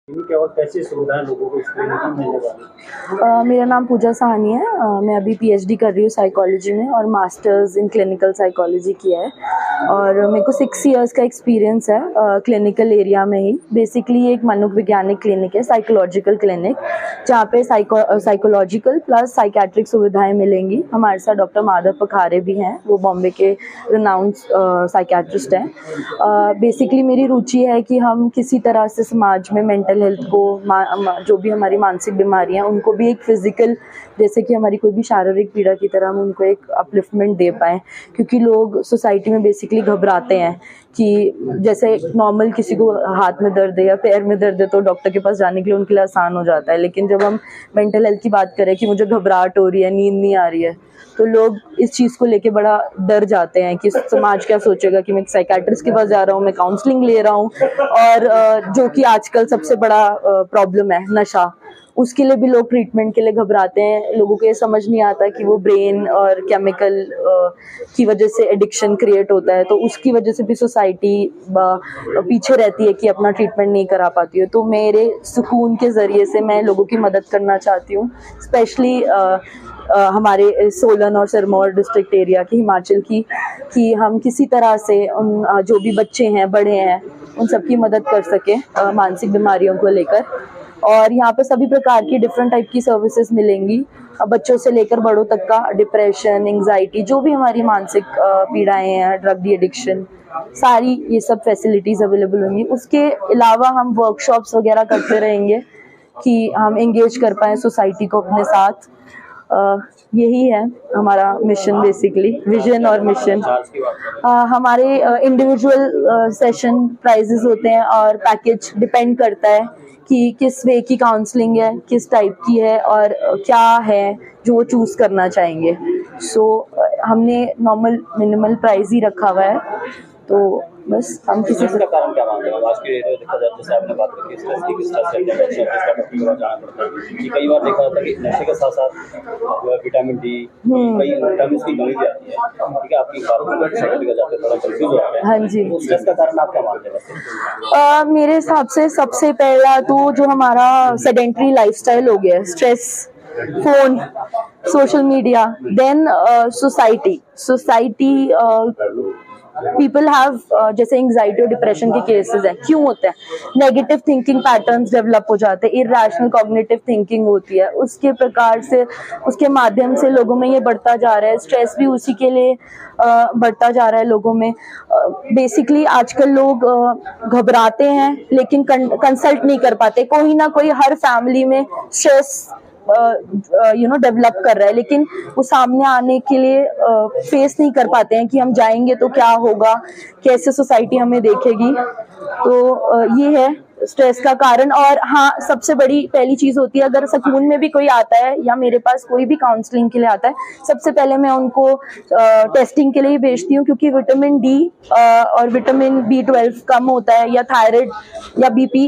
क्या और कैसी सुविधाएं लोगों को इस क्लिनिक में मिलने वाली? मेरा नाम पूजा साहनी है। मैं अभी पीएचडी कर रही हूँ साइकोलॉजी में और मास्टर्स इन क्लिनिकल साइकोलॉजी किया है और मेरे को 6 इयर्स का एक्सपीरियंस है क्लिनिकल एरिया में ही। बेसिकली एक मनोवैज्ञानिक क्लिनिक है, साइकोलॉजिकल क्लिनिक, जहाँ पे साइकोलॉजिकल प्लस साइकेट्रिक सुविधाएं मिलेंगी। हमारे साथ डॉक्टर माधव पखारे भी हैं, वो बॉम्बे के रिनाउंड साइकेट्रिस्ट हैं। बेसिकली मेरी रुचि है कि हम किसी तरह से समाज में मेंटल हेल्थ को, जो भी हमारी मानसिक बीमारियां, उनको भी एक फिजिकल, जैसे कि हमारी कोई भी शारीरिक पीड़ा की तरह हम उनको एक अपलिफ्टमेंट दे पाएँ। क्योंकि लोग सोसाइटी में बेसिकली घबराते हैं कि जैसे नॉर्मल किसी को हाथ में दर्द है या पैर में दर्द है तो डॉक्टर के पास जाने के लिए उनके लिए आसान हो जाता है, लेकिन जब हम मेंटल हेल्थ की बात करें कि मुझे घबराहट हो रही है, नींद नहीं आ रही है, तो लोग इस चीज़ को लेके बड़ा डर जाते हैं कि समाज क्या सोचेगा कि मैं एक साइकेट्रिस्ट के पास जा रहा हूँ, मैं काउंसलिंग ले रहा हूँ। और जो कि आजकल सबसे बड़ा प्रॉब्लम है, नशा, उसके लिए भी लोग ट्रीटमेंट के लिए घबराते हैं। लोगों को ये समझ नहीं आता कि वो ब्रेन और केमिकल की वजह से एडिक्शन क्रिएट होता है, तो उसकी वजह से भी सोसाइटी पीछे रहती है कि अपना ट्रीटमेंट नहीं करा पाती है। तो मेरे सुकून के ज़रिए से मैं लोगों की मदद करना चाहती हूँ, स्पेशली हमारे सोलन और सिरमौर डिस्ट्रिक्ट एरिया की, हिमाचल की, कि हम किसी तरह से उन जो भी बच्चे हैं, बड़े हैं, उन सबकी मदद कर सकें मानसिक बीमारियों को लेकर। और यहाँ पे सभी प्रकार की डिफरेंट टाइप की सर्विसेज मिलेंगी, बच्चों से लेकर बड़ों तक का। डिप्रेशन, एंग्जाइटी, जो भी हमारी मानसिक पीड़ाएं हैं, ड्रग डी एडिक्शन, सारी ये सब फैसिलिटीज़ अवेलेबल होंगी। उसके अलावा हम वर्कशॉप्स वगैरह करते रहेंगे कि हम एंगेज कर पाएँ सोसाइटी को अपने साथ। यही है हमारा मिशन, बेसिकली विजन और मिशन। हमारे इंडिविजुअल सेशन प्राइजेस होते हैं और पैकेज डिपेंड करता है कि किस वे की काउंसलिंग है, किस टाइप की है और क्या है जो वो चूज़ करना चाहेंगे। हमने नॉर्मल मिनिमल प्राइस ही रखा हुआ है, तो बस हम किसी से। का कारण क्या मानते हैं आज की डेट में? देखा जाए, जैसे आपने बात की स्ट्रेस की, किस तरह से अपने जाना पड़ता है कि कई बार देखा जाता है कि नशे के साथ साथ विटामिन डी, कई विटामिन की कमी भी आती है, ठीक है? आपकी बातों को सर्टिफिकेट जाते हैं, थोड़ा कंफ्यूज हो जाते हैं। हाँ जी। तो स्ट्रेस का कारण आप क्या मानते हैं? मेरे हिसाब से सबसे पहला तो जो हमारा सेडेंटरी लाइफस्टाइल हो गया है, stress, phone, social media, then society people have, जैसे एंग्जाइटी और डिप्रेशन के केसेस हैं। क्यों होते हैं? नेगेटिव थिंकिंग पैटर्न्स डेवलप हो जाते हैं, इरैशनल कॉग्निटिव थिंकिंग होती है, उसके प्रकार से, उसके माध्यम से लोगों में ये बढ़ता जा रहा है। स्ट्रेस भी उसी के लिए बढ़ता जा रहा है लोगों में। बेसिकली आजकल लोग घबराते हैं लेकिन कंसल्ट नहीं कर पाते। कोई ना कोई हर फैमिली में स्ट्रेस डेवलप कर रहा है, लेकिन वो सामने आने के लिए फेस नहीं कर पाते हैं कि हम जाएंगे तो क्या होगा, कैसे सोसाइटी हमें देखेगी। तो ये है स्ट्रेस का कारण। और हाँ, सबसे बड़ी पहली चीज होती है, अगर सुकून में भी कोई आता है या मेरे पास कोई भी काउंसलिंग के लिए आता है, सबसे पहले मैं उनको टेस्टिंग के लिए ही भेजती हूँ, क्योंकि विटामिन डी और विटामिन B12 कम होता है, या थायराइड या बीपी,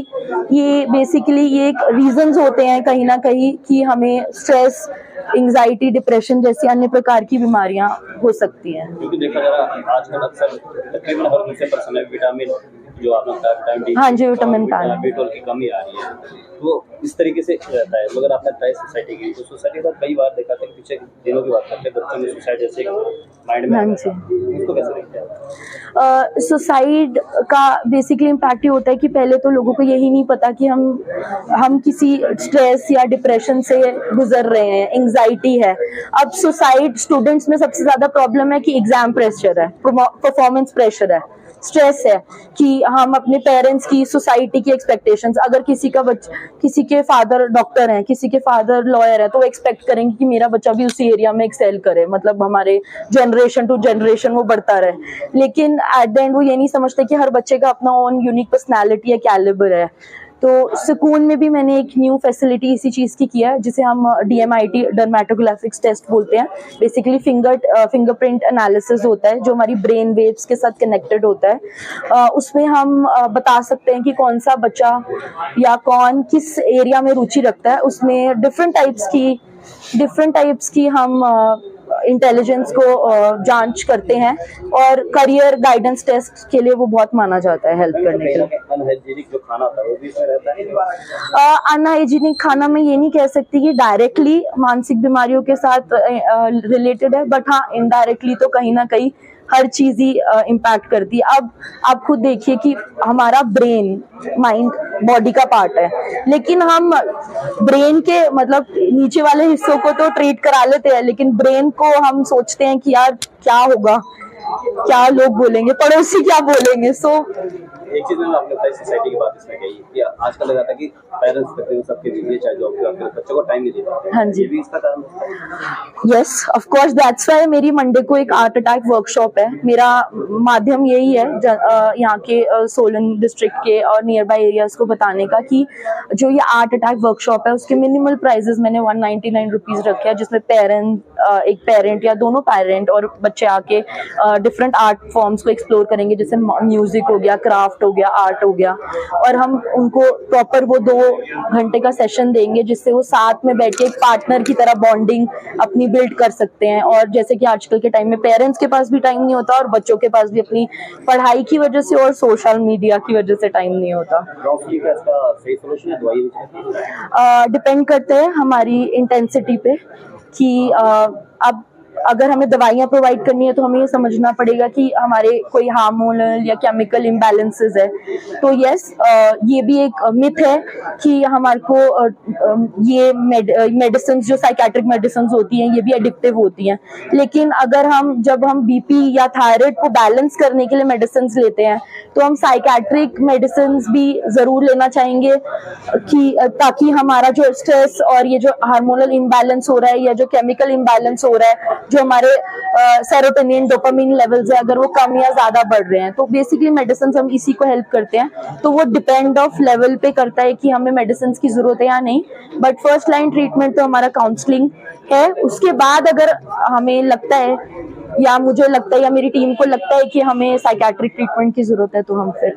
ये बेसिकली ये एक रीजंस होते हैं कहीं ना कहीं कि हमें स्ट्रेस, एंग्जाइटी, डिप्रेशन जैसी अन्य प्रकार की बीमारियां हो सकती हैं। क्योंकि देखा जा रहा है आजकल अक्सर तकरीबन हर दूसरे पर्सन में विटामिन, जो आपने बताया विटामिन डी, हाँ जी, विटामिन B12 की कमी आ रही है, तो इस तरीके से रहता है। मगर आपने बताया सोसाइटी की, तो सोसाइटी का कई बार देखा था कि पीछे दिनों की बात करते हैं, बच्चों में सुसाइड जैसे माइंड में, हाँ जी, उसको कैसे देखते हैं? सुसाइड का बेसिकली इम्पैक्ट ये होता है कि पहले तो लोगों को यही नहीं पता कि हम किसी स्ट्रेस या डिप्रेशन से गुजर रहे हैं, एंग्जाइटी है। अब सुसाइड स्टूडेंट्स में सबसे ज्यादा प्रॉब्लम है कि एग्जाम प्रेशर है, परफॉर्मेंस प्रेशर है, स्ट्रेस है कि हम अपने पेरेंट्स की, सोसाइटी की एक्सपेक्टेशंस, अगर किसी के फादर डॉक्टर हैं, किसी के फादर लॉयर है, तो वो एक्सपेक्ट करेंगे कि मेरा बच्चा भी उसी एरिया में एक्सेल करे, मतलब हमारे जनरेशन टू जनरेशन वो बढ़ता रहे। लेकिन एट द एंड वो ये नहीं समझते कि हर बच्चे का अपना ओन यूनिक पर्सनैलिटी है, कैलिबर है। तो सुकून में भी मैंने एक न्यू फैसिलिटी इसी चीज़ की किया है, जिसे हम DMIT, डर्मेटोग्राफिक्स टेस्ट बोलते हैं। बेसिकली फिंगरप्रिंट एनालिसिस होता है, जो हमारी ब्रेन वेव्स के साथ कनेक्टेड होता है। उसमें हम बता सकते हैं कि कौन सा बच्चा या कौन किस एरिया में रुचि रखता है। उसमें डिफरेंट टाइप्स की हम इंटेलिजेंस को जांच करते हैं, और करियर गाइडेंस टेस्ट के लिए वो बहुत माना जाता है हेल्प करने के लिए। अनहाइजीनिक जो खाना था वो भी इसमें रहता है? अनहाइजीनिक खाना मैं ये नहीं कह सकती कि डायरेक्टली मानसिक बीमारियों के साथ रिलेटेड है, बट हाँ इनडायरेक्टली तो कहीं ना कहीं हर चीज ही इम्पैक्ट करती है। अब आप खुद देखिए कि हमारा ब्रेन माइंड बॉडी का पार्ट है, लेकिन हम ब्रेन के मतलब नीचे वाले हिस्सों को तो ट्रीट करा लेते हैं, लेकिन ब्रेन को हम सोचते हैं कि यार क्या होगा, क्या लोग बोलेंगे, पड़ोसी क्या बोलेंगे। सो एक चीज मैंने आपने बताई सोसाइटी की बात इसमें कही कि आजकल लगा था कि पेरेंट्स तकरीबन सबके लिए चाहे जॉब के बच्चों को टाइम नहीं दे पाते। हाँ जी, ये भी इसका कारण है? Yes of course, that's why मेरी मंडे को एक आर्ट अटैक वर्कशॉप है। मेरा माध्यम यही है यहाँ के सोलन डिस्ट्रिक्ट के और नियर बाय एरियाज को बताने का कि जो ये आर्ट अटैक वर्कशॉप है उसके मिनिमल प्राइजेस मैंने 199 रुपीज रखे हैं, जिसमें एक पेरेंट या दोनों पेरेंट और बच्चे आके डिफरेंट आर्ट फॉर्म्स को एक्सप्लोर करेंगे, जैसे म्यूजिक हो गया, क्राफ्ट हो गया, आर्ट हो गया, और हम उनको प्रॉपर वो 2 घंटे का सेशन देंगे जिससे वो साथ में बैठ के एक पार्टनर की तरह बॉन्डिंग अपनी बिल्ड कर सकते हैं। और जैसे कि आजकल के टाइम में पेरेंट्स के पास भी टाइम नहीं होता और बच्चों के पास भी अपनी पढ़ाई की वजह से और सोशल मीडिया की वजह से टाइम नहीं होता। डिपेंड करते हैं हमारी इंटेंसिटी पे कि अब अगर हमें दवाइयाँ प्रोवाइड करनी है तो हमें ये समझना पड़ेगा कि हमारे कोई हार्मोनल या केमिकल इम्बैलेंसेस है। तो यस, ये भी एक मिथ है कि हमारे को ये मेडिसिन जो साइकेट्रिक मेडिसिन होती हैं ये भी एडिक्टिव होती हैं, लेकिन अगर जब हम बीपी या थायराइड को बैलेंस करने के लिए मेडिसिन लेते हैं तो हम साइकेट्रिक मेडिसिन भी जरूर लेना चाहेंगे कि ताकि हमारा जो स्ट्रेस और ये जो हार्मोनल इम्बैलेंस हो रहा है या जो केमिकल इम्बैलेंस हो रहा है, जो हमारे सेरोटोनिन डोपामिन लेवल्स है, अगर वो कम या ज्यादा बढ़ रहे हैं, तो बेसिकली मेडिसिन हम इसी को हेल्प करते हैं। तो वो डिपेंड ऑफ लेवल पे करता है कि हमें मेडिसिन की जरूरत है या नहीं, बट फर्स्ट लाइन ट्रीटमेंट तो हमारा काउंसलिंग है। उसके बाद अगर हमें लगता है या मुझे लगता है या मेरी टीम को लगता है कि हमें साइकेट्रिक ट्रीटमेंट की जरूरत है तो हम फिर